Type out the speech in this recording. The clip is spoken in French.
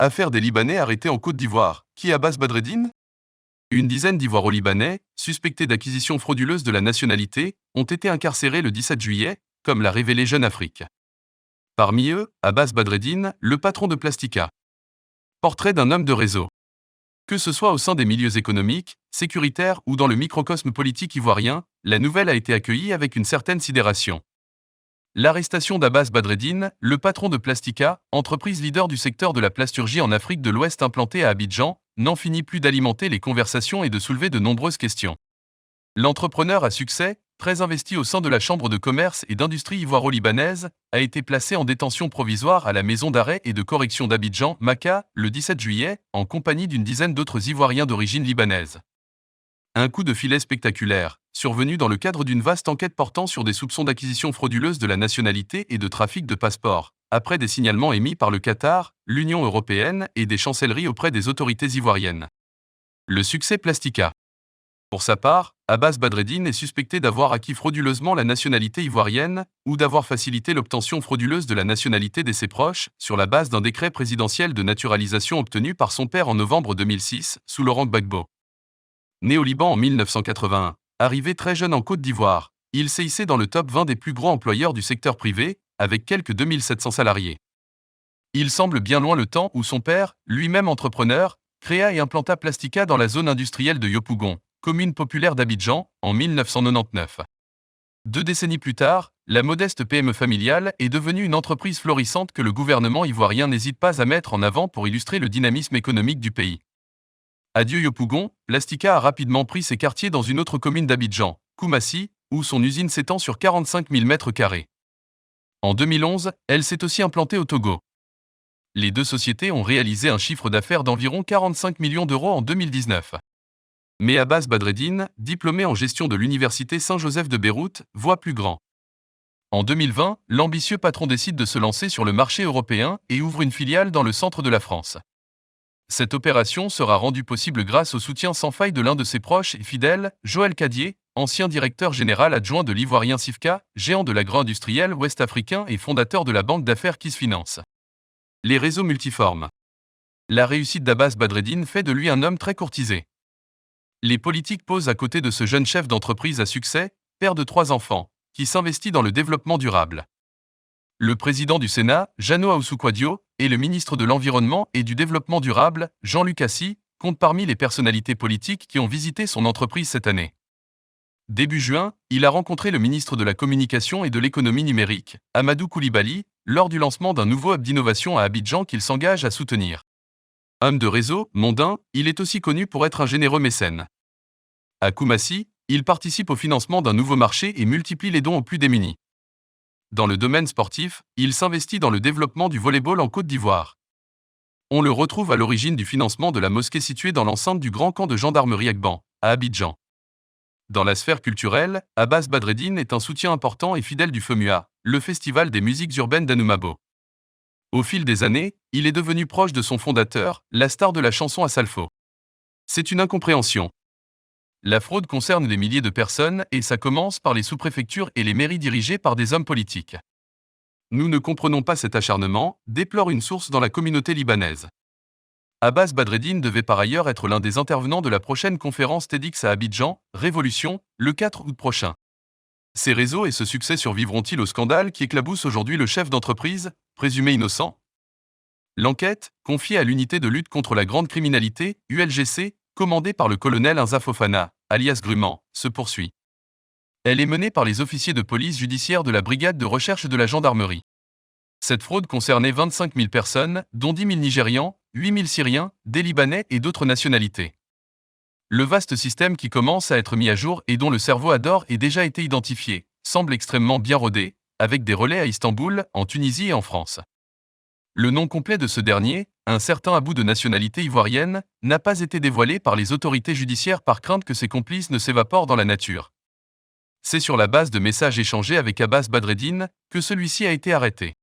Affaire des Libanais arrêtés en Côte d'Ivoire. Qui Abbas Badreddine? Une dizaine d'Ivoiro-Libanais, suspectés d'acquisition frauduleuse de la nationalité, ont été incarcérés le 17 juillet, comme l'a révélé Jeune Afrique. Parmi eux, Abbas Badreddine, le patron de Plastica. Portrait d'un homme de réseau. Que ce soit au sein des milieux économiques, sécuritaires ou dans le microcosme politique ivoirien, la nouvelle a été accueillie avec une certaine sidération. L'arrestation d'Abbas Badreddine, le patron de Plastica, entreprise leader du secteur de la plasturgie en Afrique de l'Ouest implantée à Abidjan, n'en finit plus d'alimenter les conversations et de soulever de nombreuses questions. L'entrepreneur à succès, très investi au sein de la Chambre de commerce et d'industrie ivoiro-libanaise, a été placé en détention provisoire à la maison d'arrêt et de correction d'Abidjan, Maka, le 17 juillet, en compagnie d'une dizaine d'autres Ivoiriens d'origine libanaise. Un coup de filet spectaculaire, survenu dans le cadre d'une vaste enquête portant sur des soupçons d'acquisition frauduleuse de la nationalité et de trafic de passeports, après des signalements émis par le Qatar, l'Union européenne et des chancelleries auprès des autorités ivoiriennes. Le succès Plastica. Pour sa part, Abbas Badreddine est suspecté d'avoir acquis frauduleusement la nationalité ivoirienne ou d'avoir facilité l'obtention frauduleuse de la nationalité de ses proches sur la base d'un décret présidentiel de naturalisation obtenu par son père en novembre 2006, sous Laurent Gbagbo. Né au Liban en 1981, arrivé très jeune en Côte d'Ivoire, il s'est hissé dans le top 20 des plus gros employeurs du secteur privé, avec quelques 2700 salariés. Il semble bien loin le temps où son père, lui-même entrepreneur, créa et implanta Plastica dans la zone industrielle de Yopougon, commune populaire d'Abidjan, en 1999. 2 décennies plus tard, la modeste PME familiale est devenue une entreprise florissante que le gouvernement ivoirien n'hésite pas à mettre en avant pour illustrer le dynamisme économique du pays. Adieu Yopougon, Plastica a rapidement pris ses quartiers dans une autre commune d'Abidjan, Koumassi, où son usine s'étend sur 45 000 m². En 2011, elle s'est aussi implantée au Togo. Les deux sociétés ont réalisé un chiffre d'affaires d'environ 45 millions d'euros en 2019. Mais Abbas Badreddine, diplômé en gestion de l'Université Saint-Joseph de Beyrouth, voit plus grand. En 2020, l'ambitieux patron décide de se lancer sur le marché européen et ouvre une filiale dans le centre de la France. Cette opération sera rendue possible grâce au soutien sans faille de l'un de ses proches et fidèles, Joël Cadier, ancien directeur général adjoint de l'ivoirien Sifka, géant de l'agro-industriel ouest-africain et fondateur de la banque d'affaires Kiss Finance. Les réseaux multiformes. La réussite d'Abbas Badreddine fait de lui un homme très courtisé. Les politiques posent à côté de ce jeune chef d'entreprise à succès, père de 3 enfants, qui s'investit dans le développement durable. Le président du Sénat, Jeannot Ahoussou-Kouadio, et le ministre de l'Environnement et du Développement durable, Jean-Luc Assy, comptent parmi les personnalités politiques qui ont visité son entreprise cette année. Début juin, il a rencontré le ministre de la Communication et de l'Économie numérique, Amadou Koulibaly, lors du lancement d'un nouveau hub d'innovation à Abidjan qu'il s'engage à soutenir. Homme de réseau, mondain, il est aussi connu pour être un généreux mécène. À Koumassi, il participe au financement d'un nouveau marché et multiplie les dons aux plus démunis. Dans le domaine sportif, il s'investit dans le développement du volley-ball en Côte d'Ivoire. On le retrouve à l'origine du financement de la mosquée située dans l'enceinte du grand camp de gendarmerie Agban, à Abidjan. Dans la sphère culturelle, Abbas Badreddine est un soutien important et fidèle du FEMUA, le festival des musiques urbaines d'Anoumabo. Au fil des années, il est devenu proche de son fondateur, la star de la chanson Assalfo. C'est une incompréhension. La fraude concerne des milliers de personnes et ça commence par les sous-préfectures et les mairies dirigées par des hommes politiques. Nous ne comprenons pas cet acharnement, déplore une source dans la communauté libanaise. Abbas Badreddine devait par ailleurs être l'un des intervenants de la prochaine conférence TEDx à Abidjan, Révolution, le 4 août prochain. Ces réseaux et ce succès survivront-ils au scandale qui éclabousse aujourd'hui le chef d'entreprise, présumé innocent? L'enquête, confiée à l'unité de lutte contre la grande criminalité, ULGC, commandée par le colonel Inza Fofana, alias Gruman, se poursuit. Elle est menée par les officiers de police judiciaire de la brigade de recherche de la gendarmerie. Cette fraude concernait 25 000 personnes, dont 10 000 Nigérians, 8 000 Syriens, des Libanais et d'autres nationalités. Le vaste système qui commence à être mis à jour et dont le cerveau adore et déjà été identifié, semble extrêmement bien rodé, avec des relais à Istanbul, en Tunisie et en France. Le nom complet de ce dernier, un certain Abou de nationalité ivoirienne, n'a pas été dévoilé par les autorités judiciaires par crainte que ses complices ne s'évaporent dans la nature. C'est sur la base de messages échangés avec Abbas Badreddine que celui-ci a été arrêté.